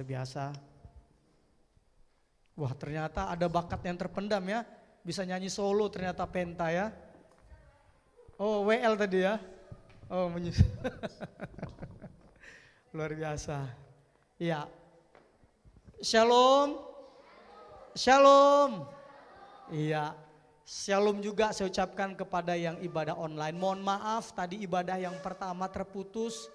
luar biasa. Wah, ternyata ada bakat yang terpendam ya. Bisa nyanyi solo ternyata Penta ya. Oh, WL tadi ya. Oh, luar biasa. Ya. Shalom. Shalom. Iya. Shalom juga saya ucapkan kepada yang ibadah online. Mohon maaf tadi ibadah yang pertama terputus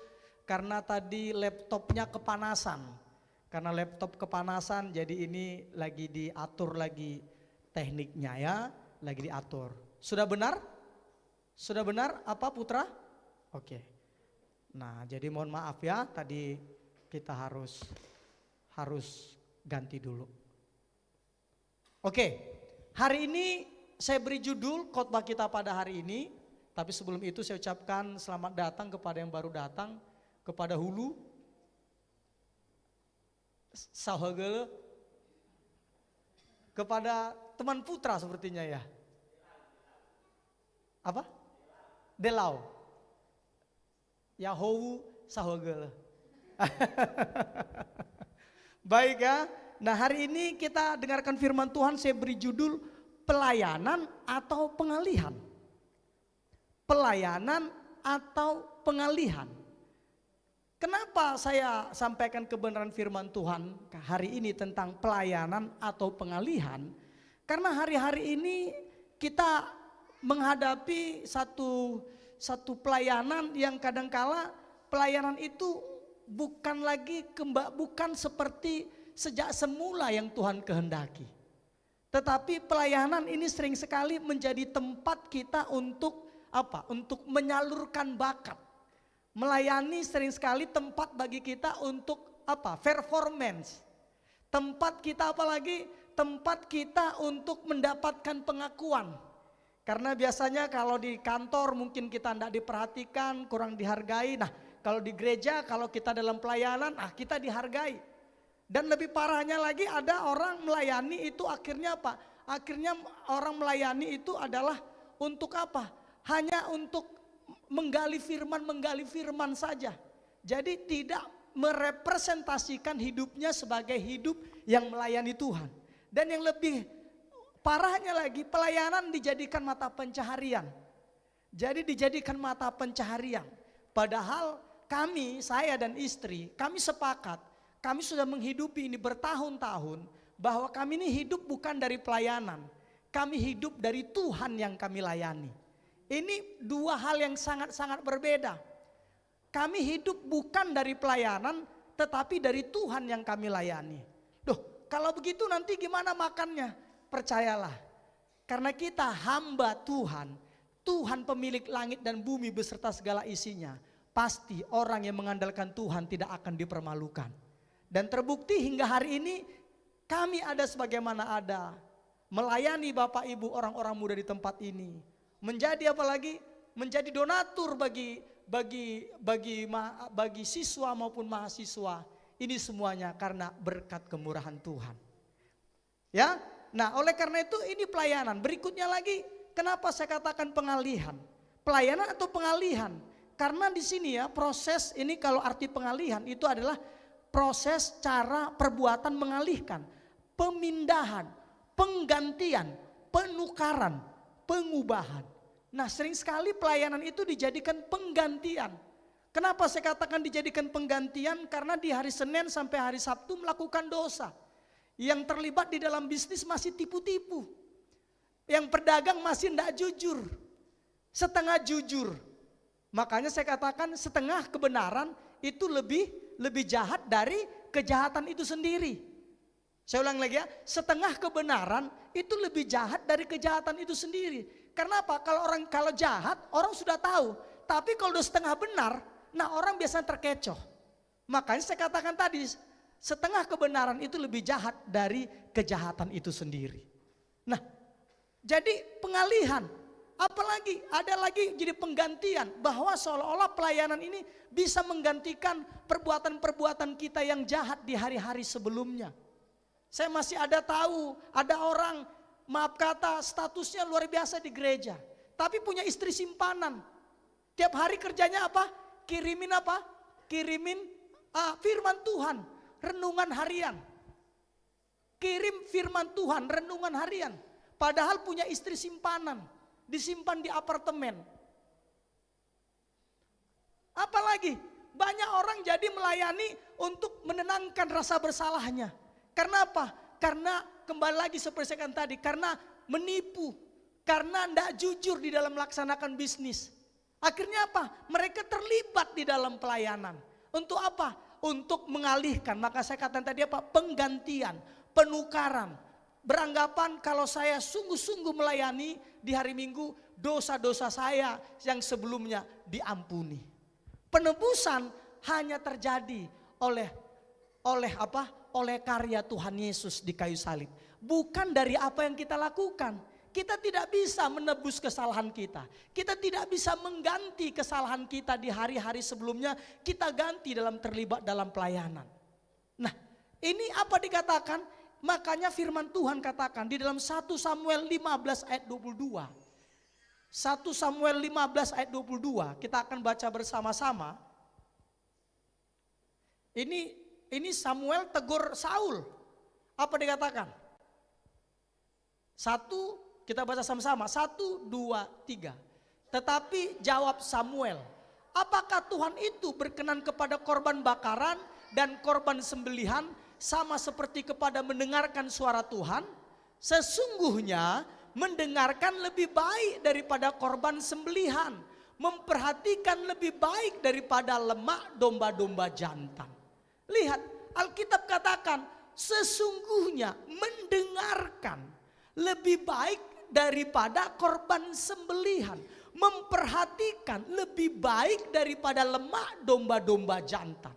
karena tadi laptopnya kepanasan. Karena laptop kepanasan jadi ini lagi diatur lagi tekniknya ya. Lagi diatur. Sudah benar? Sudah benar apa Putra? Oke. Nah jadi mohon maaf ya tadi kita harus ganti dulu. Oke, hari ini saya beri judul khotbah kita pada hari ini. Tapi sebelum itu saya ucapkan selamat datang kepada yang baru datang. Kepada Hulu. Sahagele. Kepada teman Putra sepertinya ya. Apa? Delau. Yahowu Sahagele. Baik ya. Nah hari ini kita dengarkan firman Tuhan, saya beri judul pelayanan atau pengalihan. Pelayanan atau pengalihan. Kenapa saya sampaikan kebenaran firman Tuhan hari ini tentang pelayanan atau pengalihan? Karena hari-hari ini kita menghadapi satu pelayanan yang kadangkala pelayanan itu bukan seperti sejak semula yang Tuhan kehendaki. Tetapi pelayanan ini sering sekali menjadi tempat kita untuk apa? Untuk menyalurkan bakat. Melayani sering sekali tempat bagi kita untuk apa? Performance. Tempat kita apalagi? Tempat kita untuk mendapatkan pengakuan. Karena biasanya kalau di kantor mungkin kita tidak diperhatikan, kurang dihargai. Nah kalau di gereja, kalau kita dalam pelayanan, kita dihargai. Dan lebih parahnya lagi ada orang melayani itu akhirnya apa? Akhirnya orang melayani itu adalah untuk apa? Hanya untuk menggali firman saja. Jadi tidak merepresentasikan hidupnya sebagai hidup yang melayani Tuhan. Dan yang lebih parahnya lagi pelayanan dijadikan mata pencaharian. Jadi dijadikan mata pencaharian. Padahal saya dan istri, kami sepakat. Kami sudah menghidupi ini bertahun-tahun bahwa kami ini hidup bukan dari pelayanan. Kami hidup dari Tuhan yang kami layani. Ini dua hal yang sangat-sangat berbeda. Kami hidup bukan dari pelayanan tetapi dari Tuhan yang kami layani. Duh, kalau begitu nanti gimana makannya? Percayalah. Karena kita hamba Tuhan. Tuhan pemilik langit dan bumi beserta segala isinya. Pasti orang yang mengandalkan Tuhan tidak akan dipermalukan. Dan terbukti hingga hari ini kami ada sebagaimana ada. Melayani Bapak Ibu orang-orang muda di tempat ini. Menjadi apalagi? Menjadi donatur bagi siswa maupun mahasiswa. Ini semuanya karena berkat kemurahan Tuhan. Ya, nah oleh karena itu ini pelayanan. Berikutnya lagi, kenapa saya katakan pengalihan? Pelayanan atau pengalihan? Karena di sini ya proses ini kalau arti pengalihan itu adalah proses cara perbuatan mengalihkan, pemindahan, penggantian, penukaran, pengubahan. Nah sering sekali pelayanan itu dijadikan penggantian. Kenapa saya katakan dijadikan penggantian? Karena di hari Senin sampai hari Sabtu melakukan dosa. Yang terlibat di dalam bisnis masih tipu-tipu. Yang berdagang masih tidak jujur. Setengah jujur. Makanya saya katakan setengah kebenaran itu lebih jahat dari kejahatan itu sendiri. Saya ulang lagi ya, setengah kebenaran itu lebih jahat dari kejahatan itu sendiri. Karena apa? Kalau jahat orang sudah tahu, tapi kalau udah setengah benar, nah orang biasanya terkecoh. Makanya saya katakan tadi, setengah kebenaran itu lebih jahat dari kejahatan itu sendiri. Nah, jadi pengalihan. Apalagi ada lagi jadi penggantian bahwa seolah-olah pelayanan ini bisa menggantikan perbuatan-perbuatan kita yang jahat di hari-hari sebelumnya. Saya masih tahu ada orang maaf kata statusnya luar biasa di gereja. Tapi punya istri simpanan. Tiap hari kerjanya apa? Kirimin firman Tuhan. renungan harian. Kirim firman Tuhan, renungan harian. Padahal punya istri simpanan, disimpan di apartemen. Apalagi banyak orang jadi melayani untuk menenangkan rasa bersalahnya. Karena apa? Karena kembali lagi seperti saya katakan tadi, karena menipu, karena tidak jujur di dalam melaksanakan bisnis. Akhirnya apa? Mereka terlibat di dalam pelayanan. Untuk apa? Untuk mengalihkan. Maka saya katakan tadi apa? Penggantian, penukaran. Beranggapan kalau saya sungguh-sungguh melayani di hari Minggu, dosa-dosa saya yang sebelumnya diampuni. Penebusan hanya terjadi oleh apa? Oleh karya Tuhan Yesus di kayu salib. Bukan dari apa yang kita lakukan. Kita tidak bisa menebus kesalahan kita. Kita tidak bisa mengganti kesalahan kita di hari-hari sebelumnya. Kita ganti dalam terlibat dalam pelayanan. Nah, ini apa dikatakan? Makanya firman Tuhan katakan di dalam 1 Samuel 15 ayat 22. 1 Samuel 15 ayat 22, kita akan baca bersama-sama. Ini Samuel tegur Saul. Apa dikatakan? Kita baca sama-sama. 1, 2, 3. Tetapi jawab Samuel, apakah Tuhan itu berkenan kepada korban bakaran dan korban sembelihan sama seperti kepada mendengarkan suara Tuhan? Sesungguhnya mendengarkan lebih baik daripada korban sembelihan, memperhatikan lebih baik daripada lemak domba-domba jantan. Lihat, Alkitab katakan sesungguhnya mendengarkan lebih baik daripada korban sembelihan, memperhatikan lebih baik daripada lemak domba-domba jantan.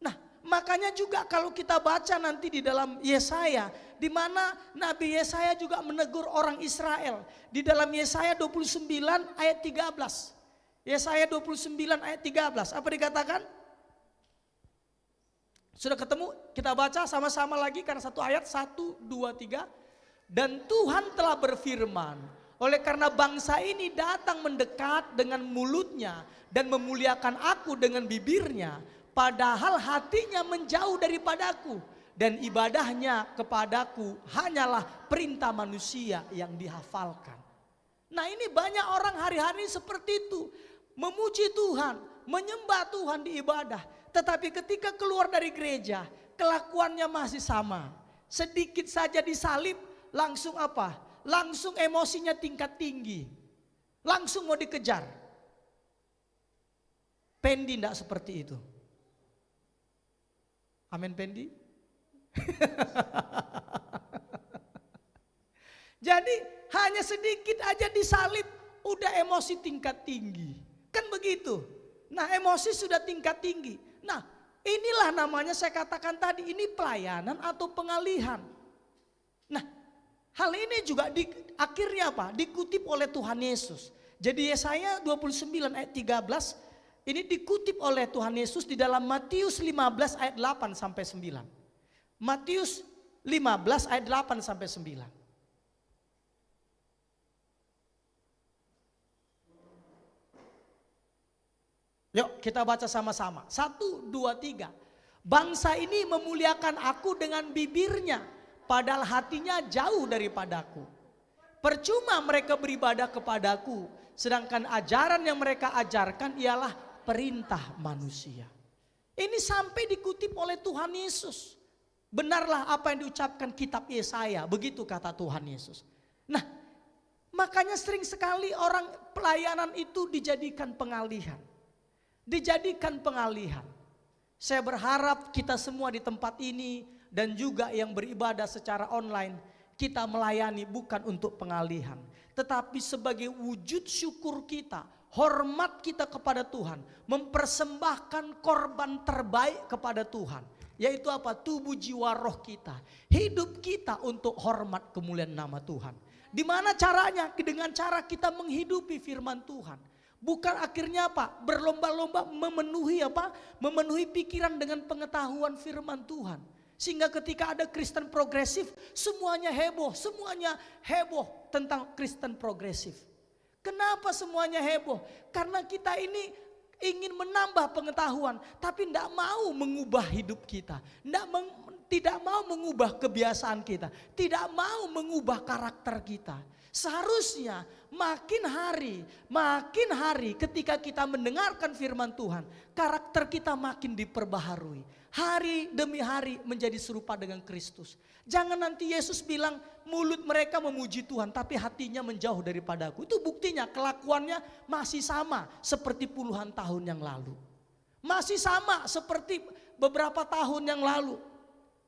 Nah, makanya juga kalau kita baca nanti di dalam Yesaya, di mana Nabi Yesaya juga menegur orang Israel. Di dalam Yesaya 29 ayat 13. Yesaya 29 ayat 13. Apa dikatakan? Sudah ketemu? Kita baca sama-sama lagi karena satu ayat. 1, 2, 3. Dan Tuhan telah berfirman, oleh karena bangsa ini datang mendekat dengan mulutnya dan memuliakan aku dengan bibirnya, padahal hatinya menjauh daripadaku, dan ibadahnya kepadaku hanyalah perintah manusia yang dihafalkan. Nah, ini banyak orang hari-hari seperti itu. Memuji Tuhan, menyembah Tuhan di ibadah. Tetapi ketika keluar dari gereja, kelakuannya masih sama. Sedikit saja disalib, langsung apa? Langsung emosinya tingkat tinggi. Langsung mau dikejar. Pendi tidak seperti itu. Amin Pendi. Jadi hanya sedikit aja disalib udah emosi tingkat tinggi. Kan begitu. Nah, emosi sudah tingkat tinggi. Nah, inilah namanya saya katakan tadi, ini pelayanan atau pengalihan. Nah, hal ini juga akhirnya apa? Dikutip oleh Tuhan Yesus. Jadi Yesaya 29 ayat 13 ini dikutip oleh Tuhan Yesus di dalam Matius 15 ayat 8 sampai 9. Matius 15 ayat 8 sampai 9. Yuk kita baca sama-sama. 1, 2, 3. Bangsa ini memuliakan aku dengan bibirnya, padahal hatinya jauh daripadaku. Percuma mereka beribadah kepadaku, sedangkan ajaran yang mereka ajarkan ialah perintah manusia. Ini sampai dikutip oleh Tuhan Yesus. Benarlah apa yang diucapkan kitab Yesaya, begitu kata Tuhan Yesus. Nah, makanya sering sekali orang pelayanan itu dijadikan pengalihan. Dijadikan pengalihan. Saya berharap kita semua di tempat ini dan juga yang beribadah secara online, kita melayani bukan untuk pengalihan, tetapi sebagai wujud syukur kita, hormat kita kepada Tuhan, mempersembahkan korban terbaik kepada Tuhan, yaitu apa? Tubuh, jiwa, roh kita, hidup kita untuk hormat kemuliaan nama Tuhan. Di mana caranya? Dengan cara kita menghidupi firman Tuhan. Bukan akhirnya apa? Berlomba-lomba memenuhi apa? Memenuhi pikiran dengan pengetahuan firman Tuhan. Sehingga ketika ada Kristen progresif, semuanya heboh tentang Kristen progresif. Kenapa semuanya heboh? Karena kita ini ingin menambah pengetahuan, tapi tidak mau mengubah hidup kita, tidak mau mengubah kebiasaan kita, tidak mau mengubah karakter kita. Seharusnya makin hari ketika kita mendengarkan firman Tuhan, karakter kita makin diperbaharui. Hari demi hari menjadi serupa dengan Kristus. Jangan nanti Yesus bilang mulut mereka memuji Tuhan tapi hatinya menjauh daripadaku. Itu buktinya kelakuannya masih sama seperti puluhan tahun yang lalu. Masih sama seperti beberapa tahun yang lalu.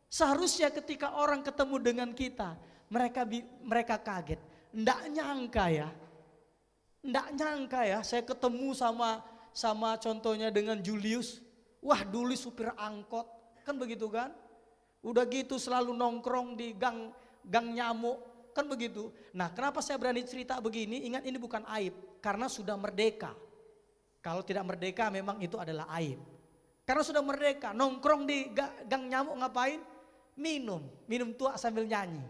Seharusnya ketika orang ketemu dengan kita, mereka kaget. Nggak nyangka ya saya ketemu sama contohnya dengan Julius. Wah, dulu supir angkot, kan begitu kan? Udah gitu selalu nongkrong di gang nyamuk, kan begitu. Nah, kenapa saya berani cerita begini? Ingat, ini bukan aib, karena sudah merdeka. Kalau tidak merdeka memang itu adalah aib. Karena sudah merdeka, nongkrong di gang nyamuk ngapain? Minum tua sambil nyanyi.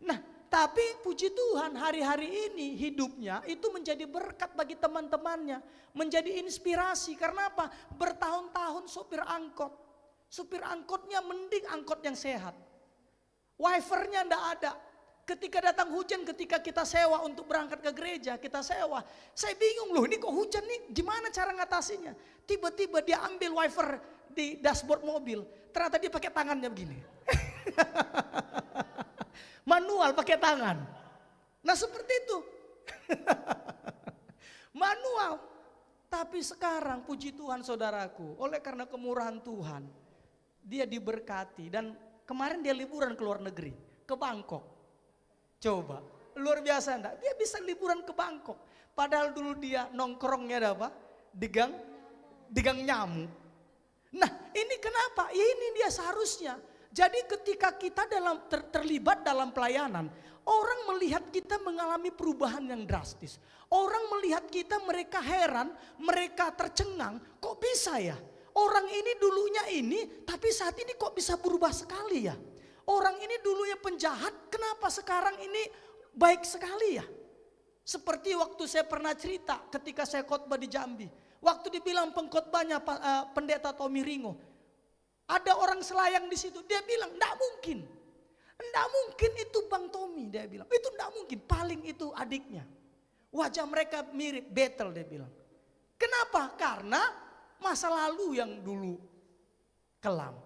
Nah, tapi puji Tuhan hari-hari ini hidupnya itu menjadi berkat bagi teman-temannya. Menjadi inspirasi, karena apa? Bertahun-tahun sopir angkot. Supir angkotnya mending angkot yang sehat. Wipernya enggak ada. Ketika datang hujan, ketika kita sewa untuk berangkat ke gereja, kita sewa. Saya bingung loh, ini kok hujan nih, gimana cara ngatasinya? Tiba-tiba dia ambil wiper di dashboard mobil. Ternyata dia pakai tangannya begini. Manual pakai tangan. Nah seperti itu. Manual. Tapi sekarang puji Tuhan saudaraku, oleh karena kemurahan Tuhan, dia diberkati. Dan kemarin dia liburan ke luar negeri, ke Bangkok. Coba, luar biasa enggak? Dia bisa liburan ke Bangkok. Padahal dulu dia nongkrongnya ada apa? Di gang nyamuk. Nah ini kenapa? Ya ini dia seharusnya. Jadi ketika kita terlibat dalam pelayanan, orang melihat kita mengalami perubahan yang drastis. Orang melihat kita, mereka heran, mereka tercengang, kok bisa ya? Orang ini dulunya ini, tapi saat ini kok bisa berubah sekali ya? Orang ini dulunya penjahat, kenapa sekarang ini baik sekali ya? Seperti waktu saya pernah cerita ketika saya khotbah di Jambi. Waktu dibilang pengkhotbahnya Pendeta Tommy Ringo. Ada orang selayang di situ, dia bilang enggak mungkin. Enggak mungkin itu Bang Tommy, dia bilang. Itu enggak mungkin, paling itu adiknya. Wajah mereka mirip, battle dia bilang. Kenapa? Karena masa lalu yang dulu kelam.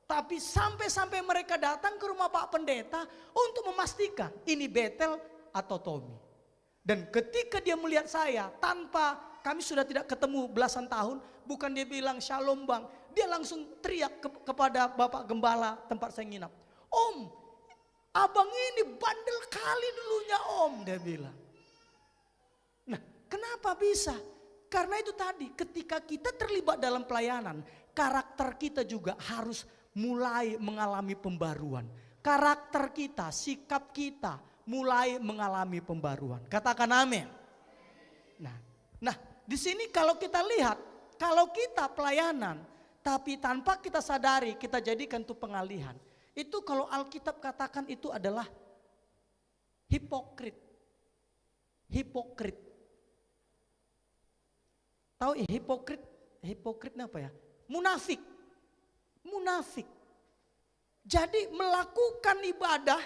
Tapi sampai mereka datang ke rumah Pak Pendeta untuk memastikan ini Betel atau Tommy. Dan ketika dia melihat saya, tanpa kami sudah tidak ketemu belasan tahun, bukan dia bilang shalom bang, dia langsung teriak kepada Bapak Gembala tempat saya nginap. Om, abang ini bandel kali dulunya om, dia bilang. Nah, kenapa bisa? Karena itu tadi, ketika kita terlibat dalam pelayanan, karakter kita juga harus mulai mengalami pembaruan. Karakter kita, sikap kita mulai mengalami pembaruan. Katakan amin. Nah, di sini kalau kita lihat, kalau kita pelayanan, tapi tanpa kita sadari, kita jadikan itu pengalihan. Itu kalau Alkitab katakan itu adalah hipokrit. Hipokrit. Tahu hipokrit? Hipokrit apa ya? Munafik. Munafik. Jadi melakukan ibadah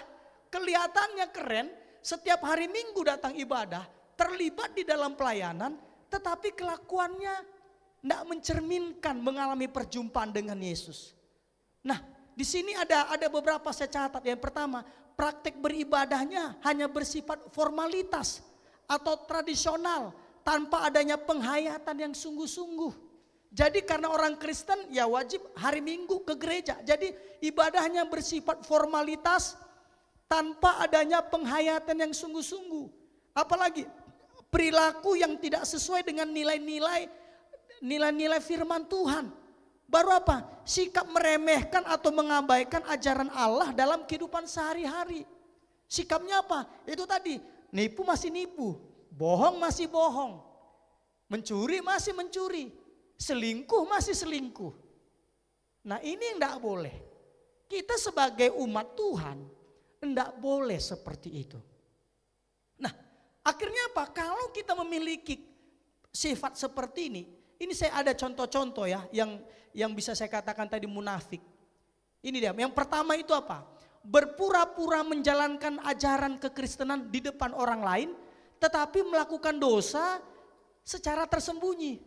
kelihatannya keren, setiap hari Minggu datang ibadah, terlibat di dalam pelayanan, tetapi kelakuannya tidak mencerminkan mengalami perjumpaan dengan Yesus. Nah, di sini ada beberapa saya catat. Yang pertama, praktek beribadahnya hanya bersifat formalitas atau tradisional tanpa adanya penghayatan yang sungguh-sungguh. Jadi karena orang Kristen ya wajib hari Minggu ke gereja. Jadi ibadahnya bersifat formalitas tanpa adanya penghayatan yang sungguh-sungguh. Apalagi perilaku yang tidak sesuai dengan nilai-nilai firman Tuhan. Baru apa? Sikap meremehkan atau mengabaikan ajaran Allah dalam kehidupan sehari-hari. Sikapnya apa? Itu tadi, nipu masih nipu, bohong masih bohong, mencuri masih mencuri, selingkuh masih selingkuh. Nah ini enggak boleh. Kita sebagai umat Tuhan enggak boleh seperti itu. Nah akhirnya apa? Kalau kita memiliki sifat seperti ini saya ada contoh-contoh ya yang bisa saya katakan tadi munafik. Ini dia. Yang pertama itu apa? Berpura-pura menjalankan ajaran kekristenan di depan orang lain, tetapi melakukan dosa secara tersembunyi.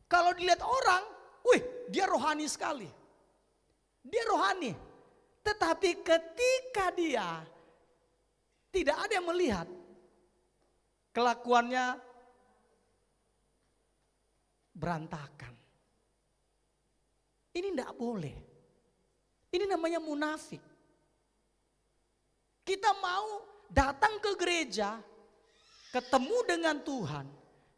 Kalau dilihat orang, wih, dia rohani sekali. Dia rohani. Tetapi ketika dia tidak ada yang melihat, kelakuannya berantakan. Ini tidak boleh. Ini namanya munafik. Kita mau datang ke gereja, ketemu dengan Tuhan,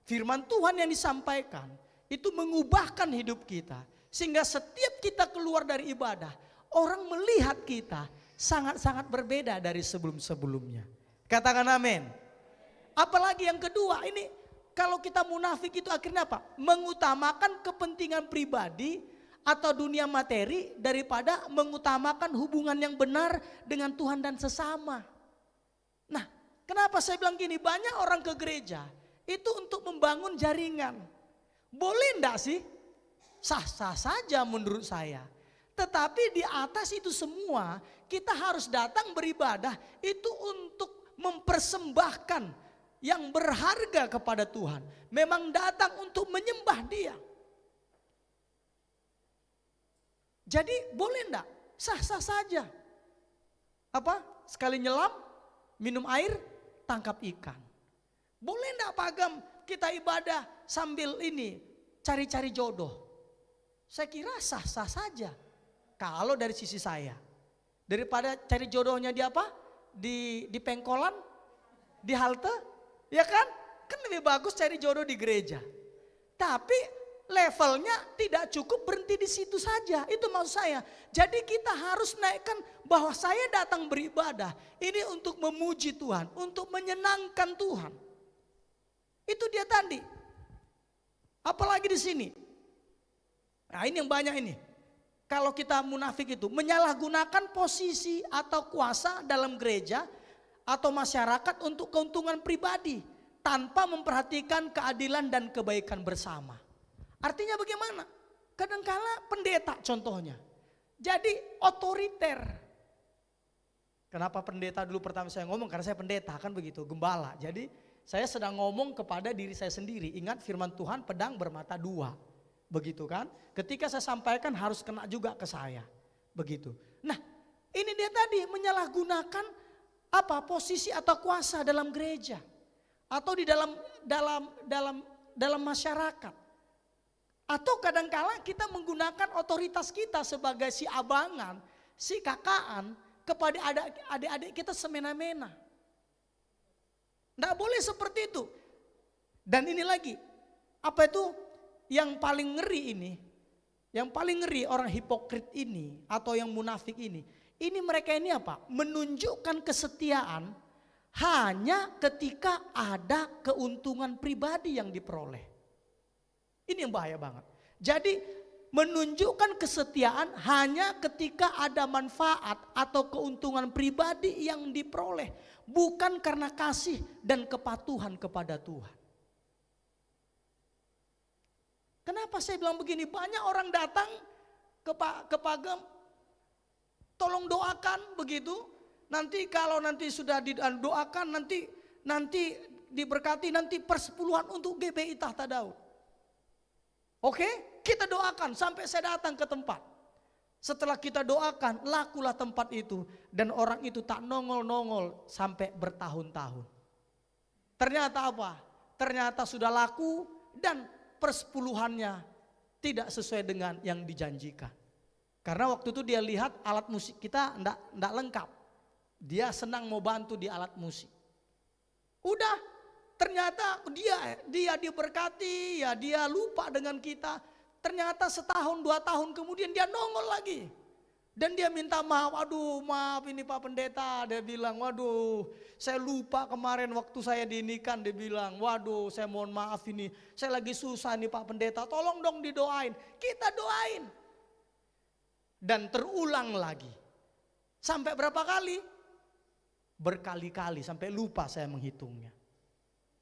firman Tuhan yang disampaikan, itu mengubahkan hidup kita. Sehingga setiap kita keluar dari ibadah, orang melihat kita sangat-sangat berbeda dari sebelum-sebelumnya. Katakan amin. Apalagi yang kedua, ini kalau kita munafik itu akhirnya apa? Mengutamakan kepentingan pribadi atau dunia materi daripada mengutamakan hubungan yang benar dengan Tuhan dan sesama. Nah, kenapa saya bilang gini? Banyak orang ke gereja itu untuk membangun jaringan. Boleh enggak sih? Sah-sah saja menurut saya. Tetapi di atas itu semua kita harus datang beribadah itu untuk mempersembahkan yang berharga kepada Tuhan. Memang datang untuk menyembah Dia. Jadi boleh enggak? Sah-sah saja. Apa? Sekali nyelam, minum air, tangkap ikan. Boleh enggak Pak Agam kita ibadah sambil ini cari-cari jodoh? Saya kira sah-sah saja. Kalau dari sisi saya. Daripada cari jodohnya di apa? Di pengkolan, di halte, ya kan? Kan lebih bagus cari jodoh di gereja. Tapi levelnya tidak cukup berhenti di situ saja. Itu maksud saya. Jadi kita harus naikkan bahwa saya datang beribadah ini untuk memuji Tuhan, untuk menyenangkan Tuhan. Itu dia tadi. Apalagi di sini. Nah, ini yang banyak ini. Kalau kita munafik itu menyalahgunakan posisi atau kuasa dalam gereja atau masyarakat untuk keuntungan pribadi tanpa memperhatikan keadilan dan kebaikan bersama. Artinya bagaimana? Kadangkala pendeta contohnya. Jadi otoriter. Kenapa pendeta dulu pertama saya ngomong? Karena saya pendeta kan begitu, gembala. Jadi saya sedang ngomong kepada diri saya sendiri. Ingat firman Tuhan pedang bermata dua. Begitu kan? Ketika saya sampaikan harus kena juga ke saya. Begitu. Nah ini dia tadi menyalahgunakan apa posisi atau kuasa dalam gereja. Atau di dalam masyarakat. Atau kadangkala kita menggunakan otoritas kita sebagai si abangan, si kakaan kepada adik-adik kita semena-mena. Tidak boleh seperti itu. Dan ini lagi, apa itu yang paling ngeri ini? Yang paling ngeri orang hipokrit ini atau yang munafik ini mereka ini apa? Menunjukkan kesetiaan hanya ketika ada keuntungan pribadi yang diperoleh. Ini yang bahaya banget. Jadi menunjukkan kesetiaan hanya ketika ada manfaat atau keuntungan pribadi yang diperoleh. Bukan karena kasih dan kepatuhan kepada Tuhan. Kenapa saya bilang begini? Banyak orang datang ke Pak Agam, tolong doakan begitu. Nanti kalau nanti sudah didoakan nanti diberkati nanti persepuluhan untuk GBI Tahta Daud. Oke, kita doakan sampai saya datang ke tempat. Setelah kita doakan, lakulah tempat itu. Dan orang itu tak nongol-nongol sampai bertahun-tahun. Ternyata apa? Ternyata sudah laku dan persepuluhannya tidak sesuai dengan yang dijanjikan. Karena waktu itu dia lihat alat musik kita enggak lengkap. Dia senang mau bantu di alat musik. Udah. Ternyata dia diberkati, ya dia lupa dengan kita. Ternyata setahun 2 tahun kemudian dia nongol lagi. Dan dia minta maaf, aduh maaf ini Pak Pendeta. Dia bilang, waduh saya lupa kemarin waktu saya diinikan. Dia bilang, waduh saya mohon maaf ini. Saya lagi susah nih Pak Pendeta, tolong dong didoain. Kita doain. Dan terulang lagi. Sampai berapa kali? Berkali-kali, sampai lupa saya menghitungnya.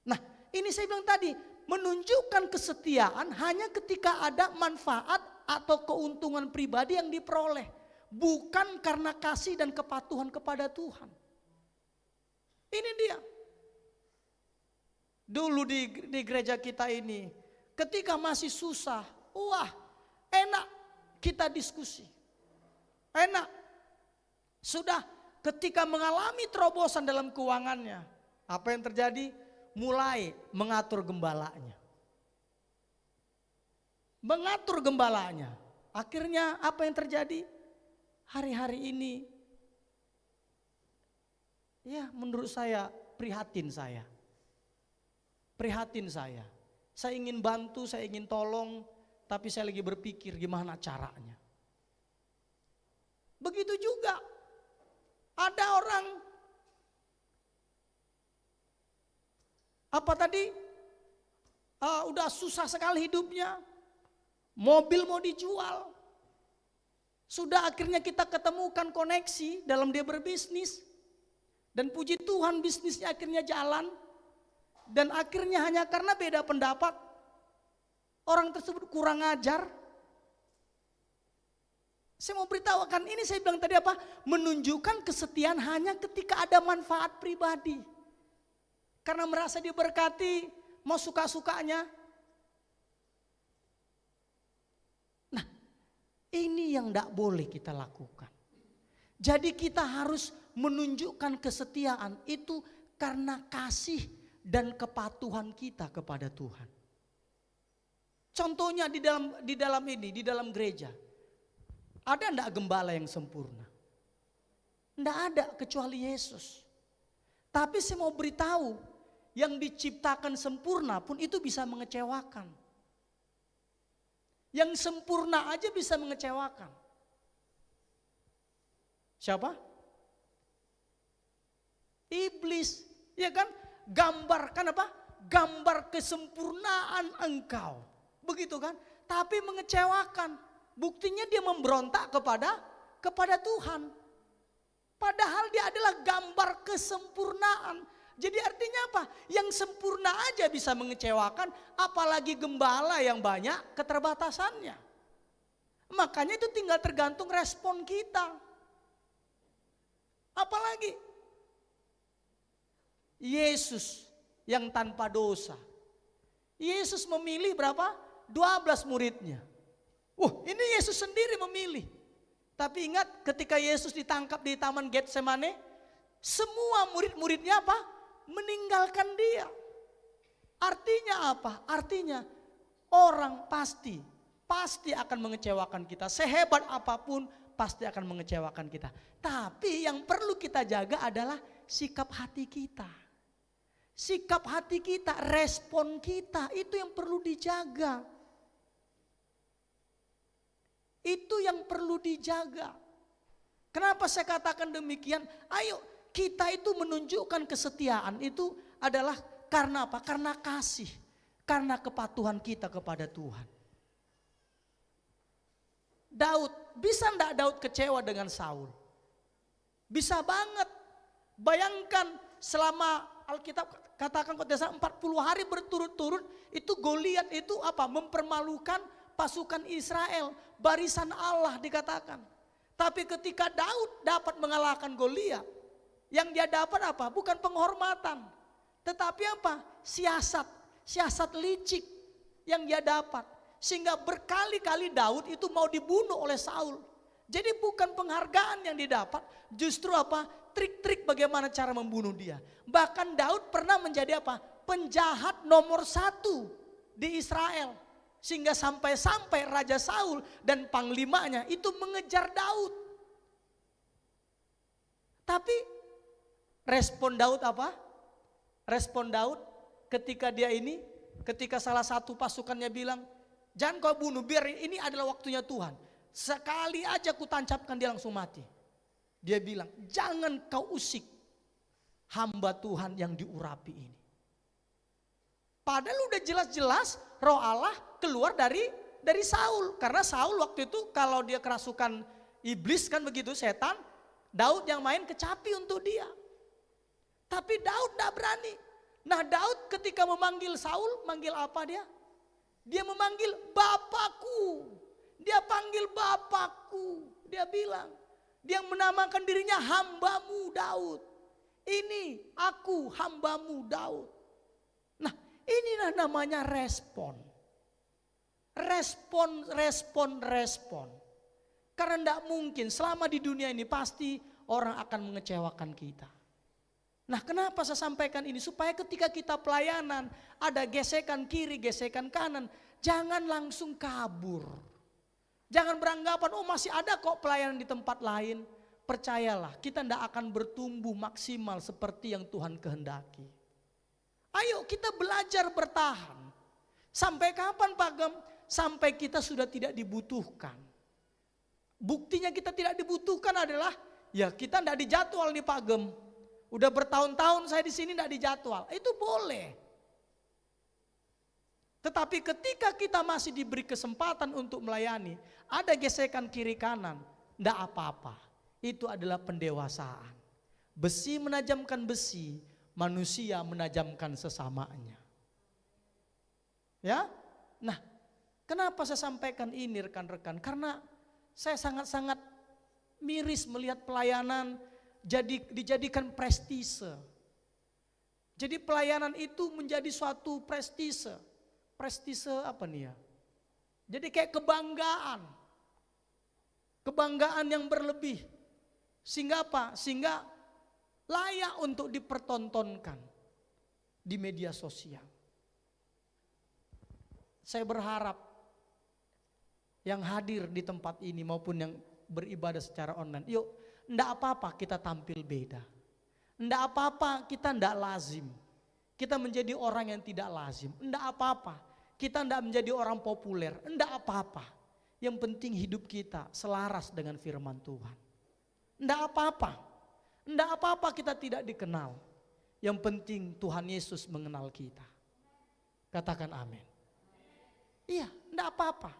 Nah ini saya bilang tadi, menunjukkan kesetiaan hanya ketika ada manfaat atau keuntungan pribadi yang diperoleh, bukan karena kasih dan kepatuhan kepada Tuhan. Ini dia. Dulu di gereja kita ini, ketika masih susah, wah enak kita diskusi. Enak. Sudah ketika mengalami terobosan dalam keuangannya, apa yang terjadi? Mulai mengatur gembalanya. Mengatur gembalanya. Akhirnya apa yang terjadi? Hari-hari ini, ya menurut saya prihatin saya. Prihatin saya. Saya ingin bantu, saya ingin tolong, tapi saya lagi berpikir gimana caranya. Begitu juga ada orang apa tadi? Udah susah sekali hidupnya. Mobil mau dijual. Sudah akhirnya kita ketemukan koneksi dalam dia berbisnis. Dan puji Tuhan bisnisnya akhirnya jalan. Dan akhirnya hanya karena beda pendapat, orang tersebut kurang ajar. Saya mau beritahukan ini, saya bilang tadi apa? Menunjukkan kesetiaan hanya ketika ada manfaat pribadi. Karena merasa diberkati, mau suka-sukanya. Nah, ini yang tidak boleh kita lakukan. Jadi kita harus menunjukkan kesetiaan itu karena kasih dan kepatuhan kita kepada Tuhan. Contohnya di dalam gereja. Ada enggak gembala yang sempurna? Enggak ada kecuali Yesus. Tapi saya mau beritahu, yang diciptakan sempurna pun itu bisa mengecewakan. Yang sempurna aja bisa mengecewakan. Siapa? Iblis, ya kan? Gambarkan apa? Gambar kesempurnaan engkau. Begitu kan? Tapi mengecewakan. Buktinya dia memberontak kepada Tuhan. Padahal dia adalah gambar kesempurnaan. Jadi artinya apa? Yang sempurna aja bisa mengecewakan, apalagi gembala yang banyak keterbatasannya. Makanya itu tinggal tergantung respon kita. Apalagi Yesus yang tanpa dosa. Yesus memilih berapa? 12 muridnya. Ini Yesus sendiri memilih. Tapi ingat ketika Yesus ditangkap di Taman Getsemane, semua murid-muridnya apa? Meninggalkan dia. Artinya apa? Artinya orang pasti akan mengecewakan kita. Sehebat apapun pasti akan mengecewakan kita. Tapi yang perlu kita jaga adalah sikap hati kita. Sikap hati kita, respon kita, itu yang perlu dijaga. Itu yang perlu dijaga. Kenapa saya katakan demikian? Ayo kita itu menunjukkan kesetiaan itu adalah karena apa? Karena kasih, karena kepatuhan kita kepada Tuhan. Daud, bisa enggak Daud kecewa dengan Saul? Bisa banget. Bayangkan selama Alkitab katakan kalau 40 hari berturut-turut itu Goliat itu apa? Mempermalukan pasukan Israel, barisan Allah dikatakan. Tapi ketika Daud dapat mengalahkan Goliat, yang dia dapat apa? Bukan penghormatan, tetapi apa? Siasat licik yang dia dapat. Sehingga berkali-kali Daud itu mau dibunuh oleh Saul. Jadi bukan penghargaan yang didapat, justru apa? Trik-trik bagaimana cara membunuh dia. Bahkan Daud pernah menjadi apa? Penjahat nomor 1 di Israel. Sehingga sampai Raja Saul dan panglimanya itu mengejar Daud. Tapi respon Daud apa? Respon Daud ketika ketika salah satu pasukannya bilang, jangan kau bunuh, biar ini adalah waktunya Tuhan. Sekali aja ku tancapkan dia langsung mati. Dia bilang, jangan kau usik hamba Tuhan yang diurapi ini. Padahal udah jelas-jelas roh Allah keluar dari Saul. Karena Saul waktu itu kalau dia kerasukan iblis kan begitu, setan, Daud yang main kecapi untuk dia. Tapi Daud tidak berani. Nah Daud ketika memanggil Saul, manggil apa dia? Dia memanggil Bapakku. Dia panggil Bapakku. Dia bilang, dia menamakan dirinya hambamu Daud. Ini aku hambamu Daud. Nah inilah namanya respon. Respon. Karena tidak mungkin selama di dunia ini pasti orang akan mengecewakan kita. Nah kenapa saya sampaikan ini? Supaya ketika kita pelayanan ada gesekan kiri, gesekan kanan. Jangan langsung kabur. Jangan beranggapan oh masih ada kok pelayanan di tempat lain. Percayalah kita tidak akan bertumbuh maksimal seperti yang Tuhan kehendaki. Ayo kita belajar bertahan. Sampai kapan Pak Gem? Sampai kita sudah tidak dibutuhkan. Buktinya kita tidak dibutuhkan adalah ya kita tidak dijadwal nih Pak Gem. Udah bertahun-tahun saya di sini tidak dijadwal. Itu boleh. Tetapi ketika kita masih diberi kesempatan untuk melayani, ada gesekan kiri kanan, tidak apa-apa. Itu adalah pendewasaan. Besi menajamkan besi, manusia menajamkan sesamanya. Ya, nah kenapa saya sampaikan ini rekan-rekan? Karena saya sangat-sangat miris melihat pelayanan dijadikan prestise. Jadi pelayanan itu menjadi suatu prestise. Prestise apa nih ya? Jadi kayak kebanggaan. Kebanggaan yang berlebih. Sehingga apa? Sehingga layak untuk dipertontonkan di media sosial. Saya berharap yang hadir di tempat ini maupun yang beribadah secara online, yuk enggak apa-apa kita tampil beda. Enggak apa-apa kita enggak lazim. Kita menjadi orang yang tidak lazim. Enggak apa-apa. Kita enggak menjadi orang populer. Enggak apa-apa. Yang penting hidup kita selaras dengan firman Tuhan. Enggak apa-apa. Enggak apa-apa kita tidak dikenal. Yang penting Tuhan Yesus mengenal kita. Katakan amin. Iya, enggak apa-apa.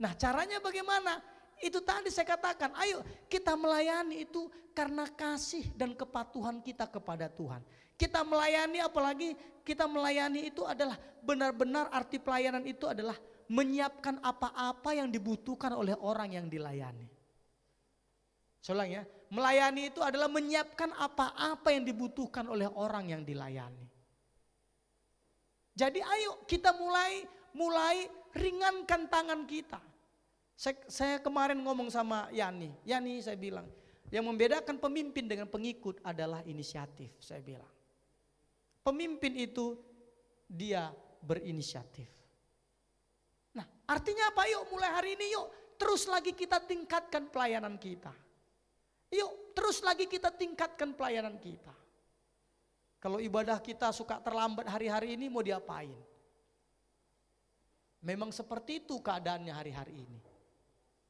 Nah caranya bagaimana? Itu tadi saya katakan, ayo kita melayani itu karena kasih dan kepatuhan kita kepada Tuhan. Kita melayani, apalagi kita melayani itu adalah benar-benar arti pelayanan itu adalah menyiapkan apa-apa yang dibutuhkan oleh orang yang dilayani. Saya ulang ya, melayani itu adalah menyiapkan apa-apa yang dibutuhkan oleh orang yang dilayani. Jadi ayo kita mulai ringankan tangan kita. Saya kemarin ngomong sama Yani saya bilang, yang membedakan pemimpin dengan pengikut adalah inisiatif, saya bilang. Pemimpin itu dia berinisiatif. Nah artinya apa? Yuk mulai hari ini yuk terus lagi kita tingkatkan pelayanan kita. Yuk terus lagi kita tingkatkan pelayanan kita. Kalau ibadah kita suka terlambat hari-hari ini mau diapain? Memang seperti itu keadaannya hari-hari ini.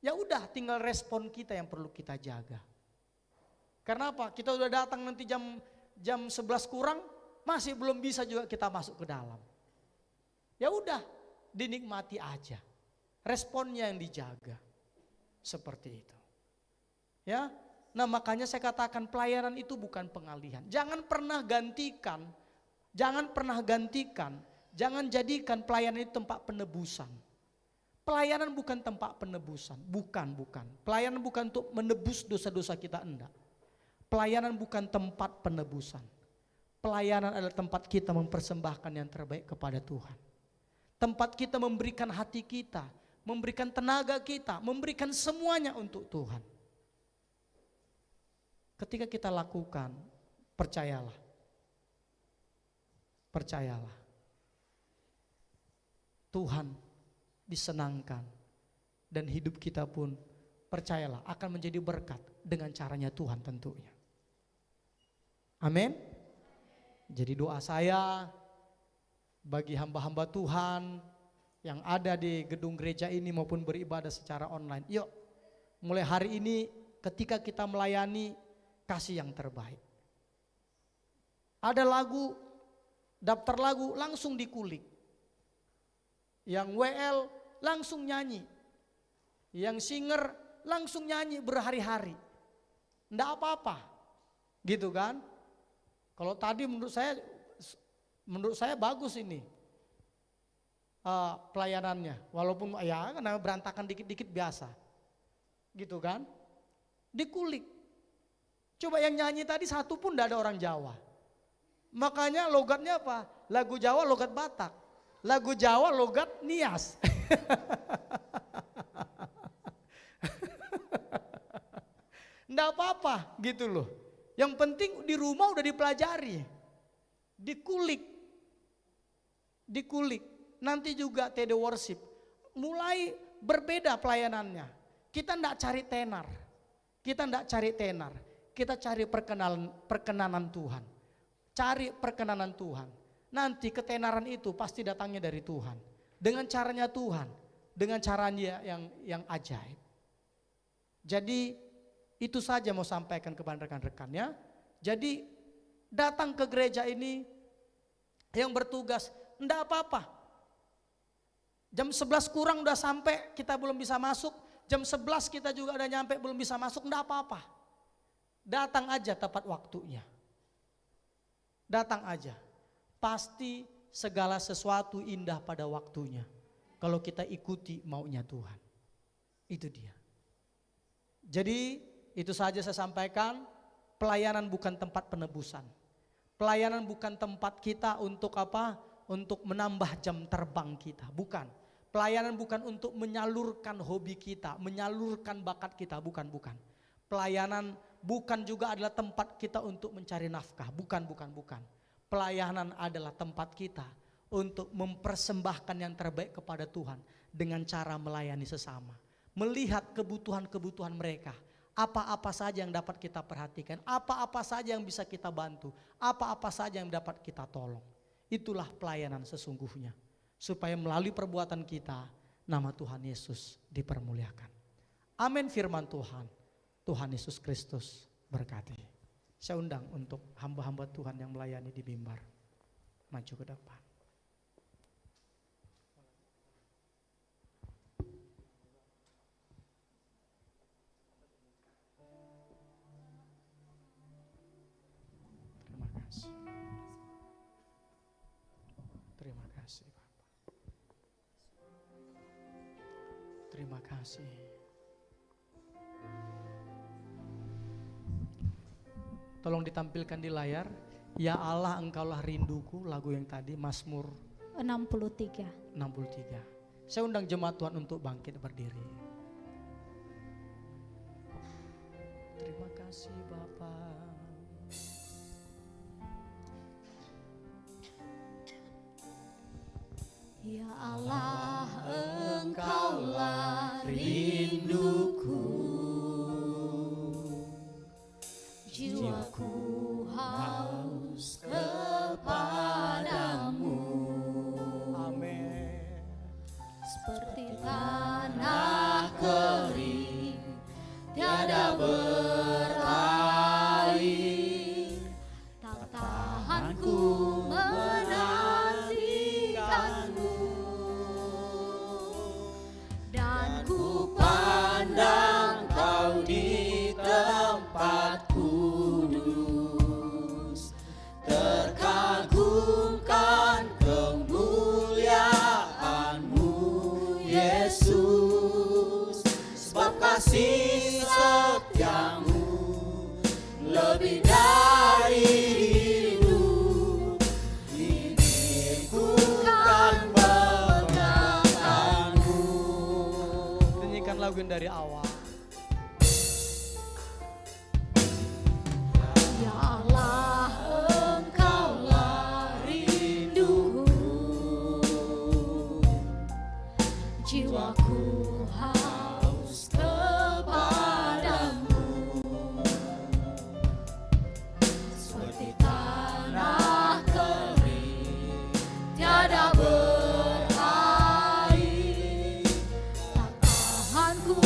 Ya udah tinggal respon kita yang perlu kita jaga. Karena apa? Kita udah datang nanti jam 11 kurang masih belum bisa juga kita masuk ke dalam. Ya udah dinikmati aja. Responnya yang dijaga. Seperti itu. Ya. Nah makanya saya katakan pelayanan itu bukan pengalihan. Jangan pernah gantikan. Jangan jadikan pelayanan itu tempat penebusan. Pelayanan bukan tempat penebusan, bukan. Pelayanan bukan untuk menebus dosa-dosa kita, enggak. Pelayanan bukan tempat penebusan. Pelayanan adalah tempat kita mempersembahkan yang terbaik kepada Tuhan. Tempat kita memberikan hati kita, memberikan tenaga kita, memberikan semuanya untuk Tuhan. Ketika kita lakukan, percayalah. Tuhan disenangkan dan hidup kita pun percayalah akan menjadi berkat dengan caranya Tuhan tentunya. Amin. Jadi doa saya bagi hamba-hamba Tuhan yang ada di gedung gereja ini maupun beribadah secara online. Yuk mulai hari ini ketika kita melayani kasih yang terbaik. Ada lagu, daftar lagu langsung dikulik. Yang WL langsung nyanyi. Yang singer langsung nyanyi berhari-hari. Enggak apa-apa. Gitu kan? Kalau tadi menurut saya Menurut saya bagus ini pelayanannya, walaupun ya karena berantakan dikit-dikit biasa, gitu kan? Dikulik. Coba yang nyanyi tadi satu pun tidak ada orang Jawa. Makanya logatnya apa? Lagu Jawa logat Batak, lagu Jawa logat Nias. Nggak apa-apa gitu loh. Yang penting di rumah udah dipelajari, dikulik. Nanti juga TD Worship mulai berbeda pelayanannya. Kita enggak cari tenar. Kita cari perkenanan Tuhan. Cari perkenanan Tuhan. Nanti ketenaran itu pasti datangnya dari Tuhan. Dengan caranya Tuhan, dengan caranya yang ajaib. Jadi itu saja mau sampaikan kepada rekan-rekannya. Jadi datang ke gereja ini yang bertugas, enggak apa-apa. Jam 11 kurang udah sampai, kita belum bisa masuk. Jam 11 kita juga udah nyampe, belum bisa masuk, enggak apa-apa. Datang aja tepat waktunya. Datang aja. Pasti segala sesuatu indah pada waktunya. Kalau kita ikuti maunya Tuhan. Itu dia. Jadi itu saja saya sampaikan, pelayanan bukan tempat penebusan. Pelayanan bukan tempat kita untuk apa? Untuk menambah jam terbang kita, bukan. Pelayanan bukan untuk menyalurkan hobi kita, menyalurkan bakat kita, bukan. Pelayanan bukan juga adalah tempat kita untuk mencari nafkah, bukan. Pelayanan adalah tempat kita untuk mempersembahkan yang terbaik kepada Tuhan dengan cara melayani sesama. Melihat kebutuhan-kebutuhan mereka, apa-apa saja yang dapat kita perhatikan, apa-apa saja yang bisa kita bantu, apa-apa saja yang dapat kita tolong. Itulah pelayanan sesungguhnya. Supaya melalui perbuatan kita, nama Tuhan Yesus dipermuliakan. Amin firman Tuhan. Tuhan Yesus Kristus berkati. Saya undang untuk hamba-hamba Tuhan yang melayani di mimbar. Maju ke depan. Terima kasih. Terima kasih. Terima kasih. Tolong ditampilkan di layar. Ya Allah, Engkaulah rinduku, lagu yang tadi Mazmur 63. Saya undang jemaat Tuhan untuk bangkit berdiri. Terima kasih Bapa. Ya Allah, Engkaulah rinduku, jiwaku haus kepadamu. Amin. Seperti tanah kering, tiada berair, tak tahan ku menantikanmu. Dan ku pandang kau di tempat kudus, terkagumkan kemuliaan-Mu Yesus, sebab kasih setiamu lebih dari hidup, bibirku kan mengenangmu. Nyanyikan lagu yang dari awal. Ya Allah, Engkaulah rinduku, jiwaku haus kepadamu. Seperti tanah kering, tiada berair, tak tahan ku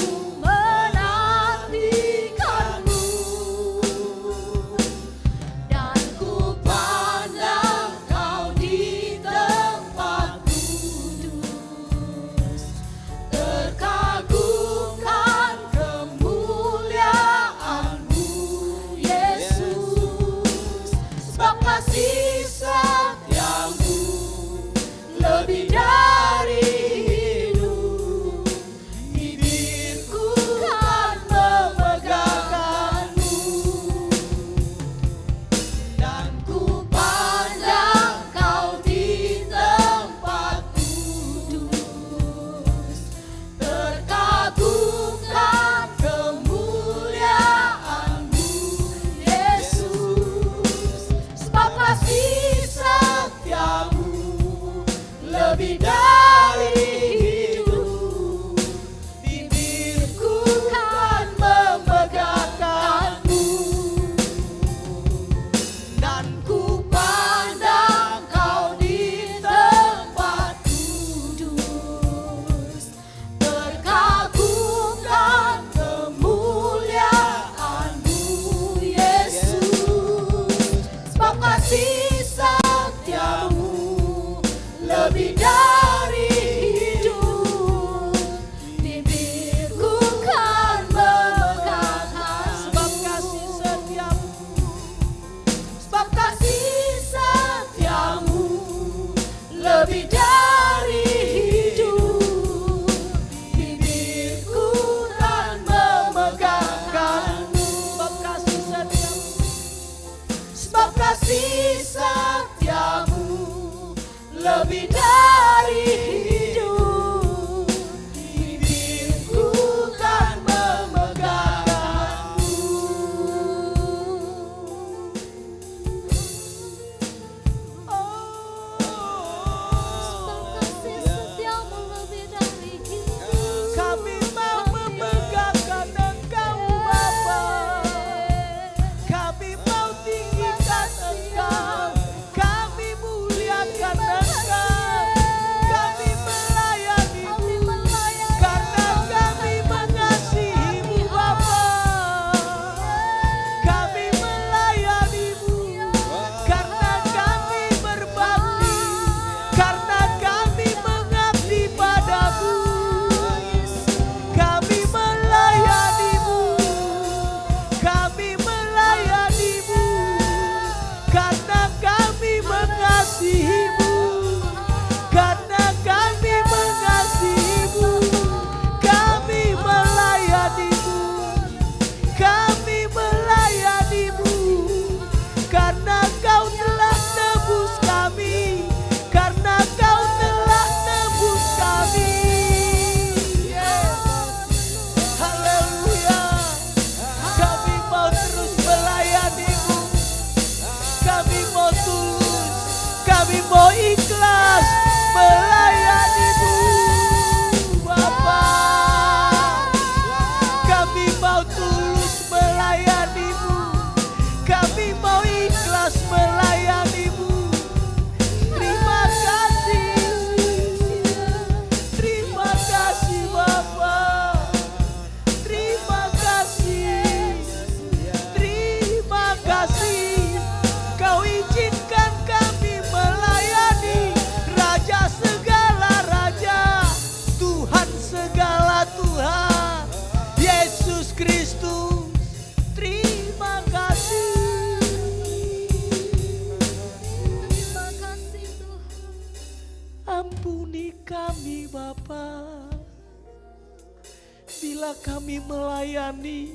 kami melayani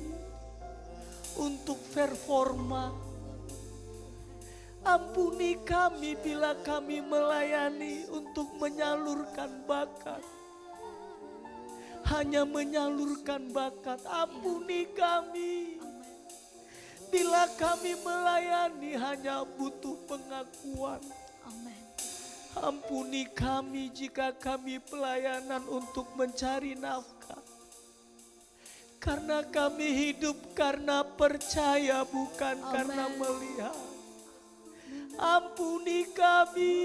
untuk performa. Ampuni kami bila kami melayani untuk menyalurkan bakat. Hanya menyalurkan bakat. Ampuni kami bila kami melayani hanya butuh pengakuan. Amin. Ampuni kami jika kami pelayanan untuk mencari nafkah. Karena kami hidup karena percaya bukan karena melihat. Ampuni kami.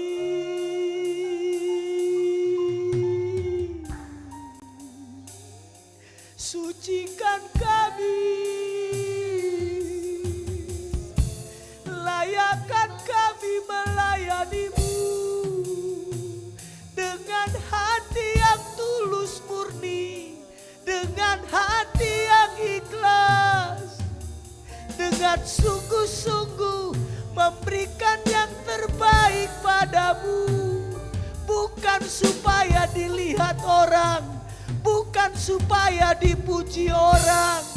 Sucikan kami. Layakkan kami melayani-Mu dengan hati yang tulus murni, dengan hati yang ikhlas, dengan sungguh-sungguh memberikan yang terbaik padamu. Bukan supaya dilihat orang, bukan supaya dipuji orang,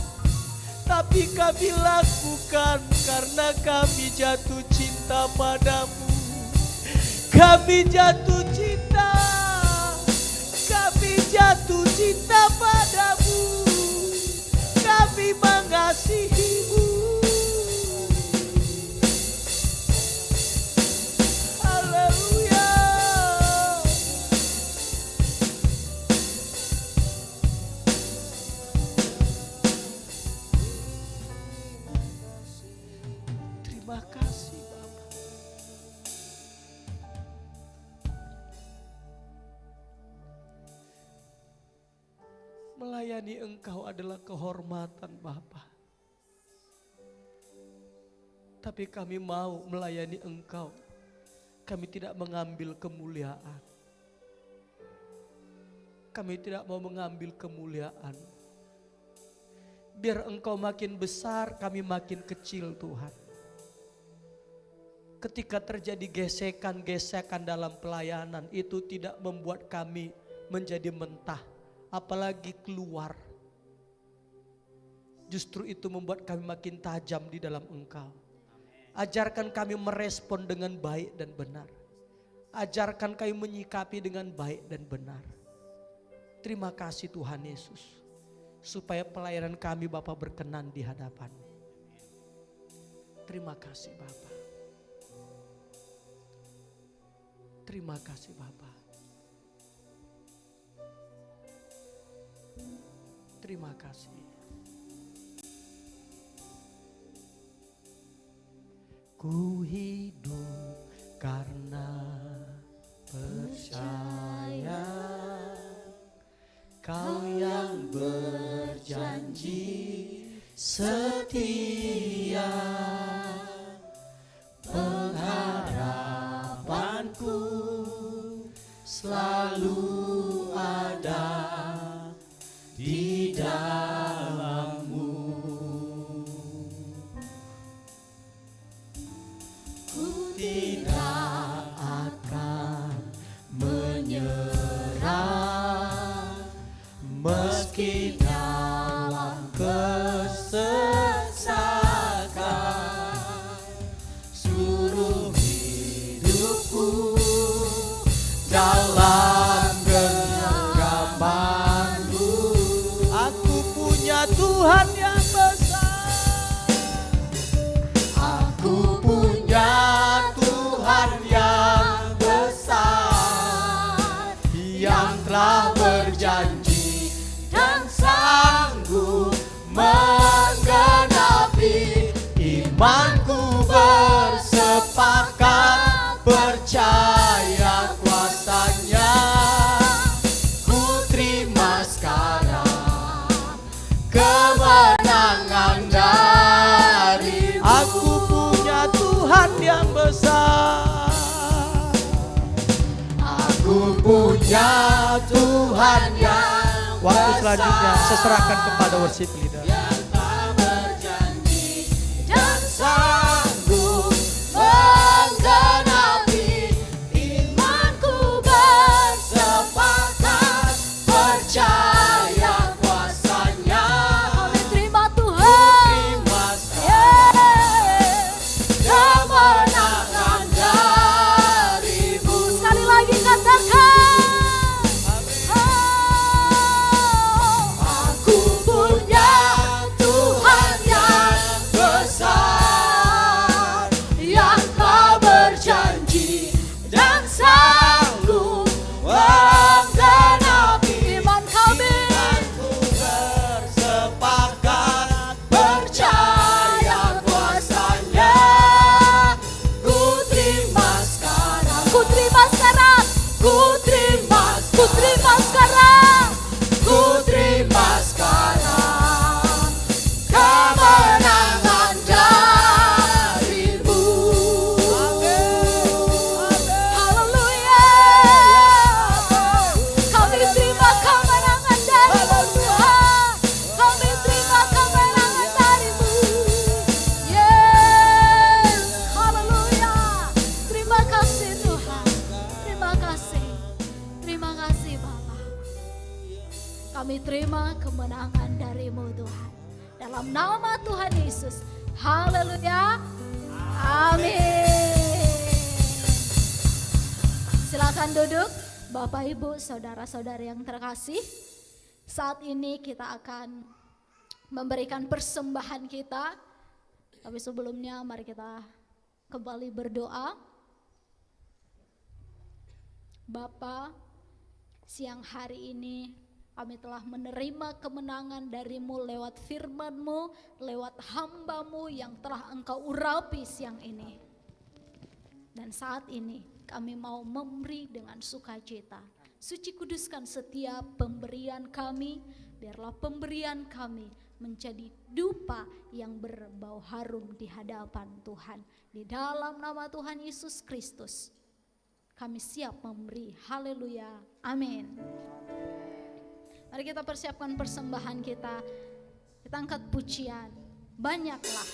tapi kami lakukan karena kami jatuh cinta padamu. Kami jatuh cinta, kami jatuh cinta padamu. Kami mengasihi-Mu. Haleluya. Terima kasih Bapa. Melayani Engkau adalah kehormatan Bapa. Tapi kami mau melayani Engkau. Kami tidak mengambil kemuliaan. Kami tidak mau mengambil kemuliaan. Biar Engkau makin besar, kami makin kecil Tuhan. Ketika terjadi gesekan-gesekan dalam pelayanan, itu tidak membuat kami menjadi mentah, apalagi keluar. Justru itu membuat kami makin tajam di dalam Engkau. Ajarkan kami merespon dengan baik dan benar. Ajarkan kami menyikapi dengan baik dan benar. Terima kasih Tuhan Yesus. Supaya pelayanan kami Bapa berkenan di hadapan. Terima kasih Bapa. Terima kasih Bapa. Terima kasih. Ku hidup karena percaya Kau yang berjanji setia. Pengharapanku selalu ada di dalam-Mu. Ku tidak akan menyerah meski dalam kesesakan. Seluruh hidupku dalam genggaman-Mu. Aku punya Tuhan yang besar. Aku punya Tuhan yang besar, yang telah berjanji dan sanggup menggenapi. Imanku bersepakat percaya kuasa-Nya. Ku terima sekarang kemenangan dari-Mu. Aku punya Tuhan yang besar. Aku punya Tuhan yang besar. Waktu selanjutnya saya serahkan kepada worship leader. Yang telah berjanji dan sanggup menggenapi. Imanku bersepakat percaya kuasa-Nya. dalam nama Tuhan Yesus. Haleluya. Amin. Silakan duduk, Bapak Ibu, saudara-saudara yang terkasih. Saat ini kita akan memberikan persembahan kita. Tapi sebelumnya mari kita kembali berdoa. Bapa, siang hari ini kami telah menerima kemenangan dari-Mu lewat firman-Mu, lewat hamba-Mu yang telah Engkau urapi siang ini. Dan saat ini kami mau memberi dengan sukacita. Suci kuduskan setiap pemberian kami, biarlah pemberian kami menjadi dupa yang berbau harum di hadapan Tuhan. Di dalam nama Tuhan Yesus Kristus, kami siap memberi. Haleluya. Amin. Mari kita persiapkan persembahan kita. Kita angkat pujian. Banyaklah.